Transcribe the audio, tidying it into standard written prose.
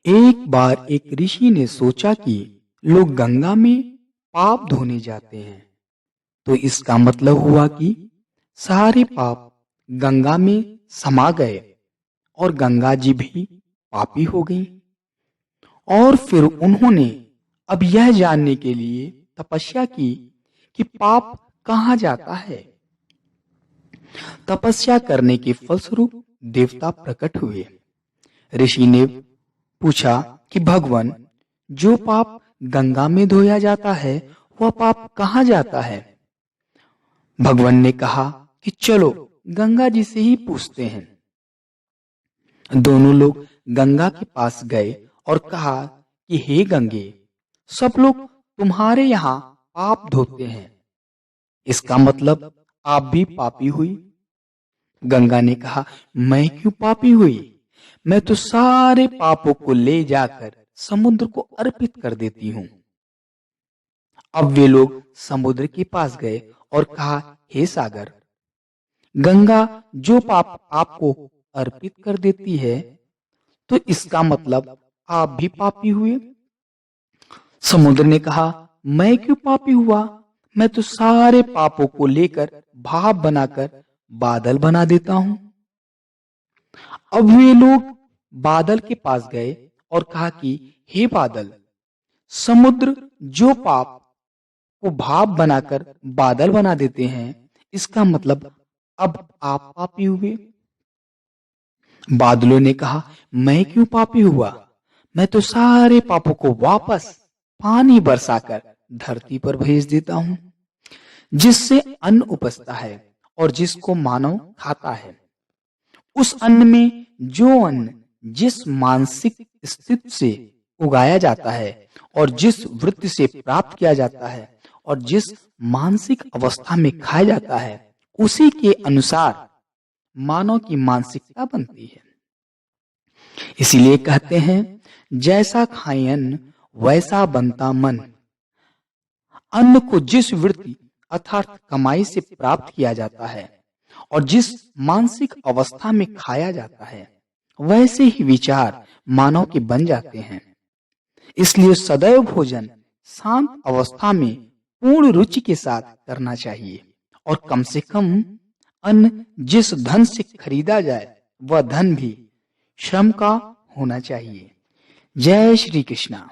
एक बार एक ऋषि ने सोचा कि लोग गंगा में पाप धोने जाते हैं, तो इसका मतलब हुआ कि सारे पाप गंगा में समा गए और गंगा जी भी पापी हो गई। और फिर उन्होंने अब यह जानने के लिए तपस्या की कि पाप कहाँ जाता है। तपस्या करने के फलस्वरूप देवता प्रकट हुए। ऋषि ने पूछा कि भगवान, जो पाप गंगा में धोया जाता है वह पाप कहाँ जाता है। भगवान ने कहा कि चलो गंगा जी से ही पूछते हैं। दोनों लोग गंगा के पास गए और कहा कि हे गंगे, सब लोग तुम्हारे यहाँ पाप धोते हैं, इसका मतलब आप भी पापी हुई। गंगा ने कहा, मैं क्यों पापी हुई? मैं तो सारे पापों को ले जाकर समुद्र को अर्पित कर देती हूँ। अब वे लोग समुद्र के पास गए और कहा, हे सागर, गंगा जो पाप आपको अर्पित कर देती है, तो इसका मतलब आप भी पापी हुए। समुद्र ने कहा, मैं क्यों पापी हुआ? मैं तो सारे पापों को लेकर भाप बनाकर बादल बना देता हूं। अब वे लोग बादल के पास गए और कहा कि हे बादल, समुद्र जो पाप को भाप बनाकर बादल बना देते हैं, इसका मतलब अब आप पापी हुए। बादलों ने कहा, मैं क्यों पापी हुआ? मैं तो सारे पापों को वापस पानी बरसाकर धरती पर भेज देता हूं, जिससे अन्न उपजता है और जिसको मानव खाता है। उस अन्न में जो अन्न जिस मानसिक स्थिति से उगाया जाता है और जिस वृत्ति से प्राप्त किया जाता है और जिस मानसिक अवस्था में खाया जाता है, उसी के अनुसार मानव की मानसिकता बनती है। इसीलिए कहते हैं, जैसा खाए अन्न वैसा बनता मन। अन्न को जिस वृत्ति अर्थात कमाई से प्राप्त किया जाता है और जिस मानसिक अवस्था में खाया जाता है, वैसे ही विचार मानव के बन जाते हैं। इसलिए सदैव भोजन शांत अवस्था में पूर्ण रुचि के साथ करना चाहिए और कम से कम अन्न जिस धन से खरीदा जाए वह धन भी श्रम का होना चाहिए। जय श्री कृष्णा।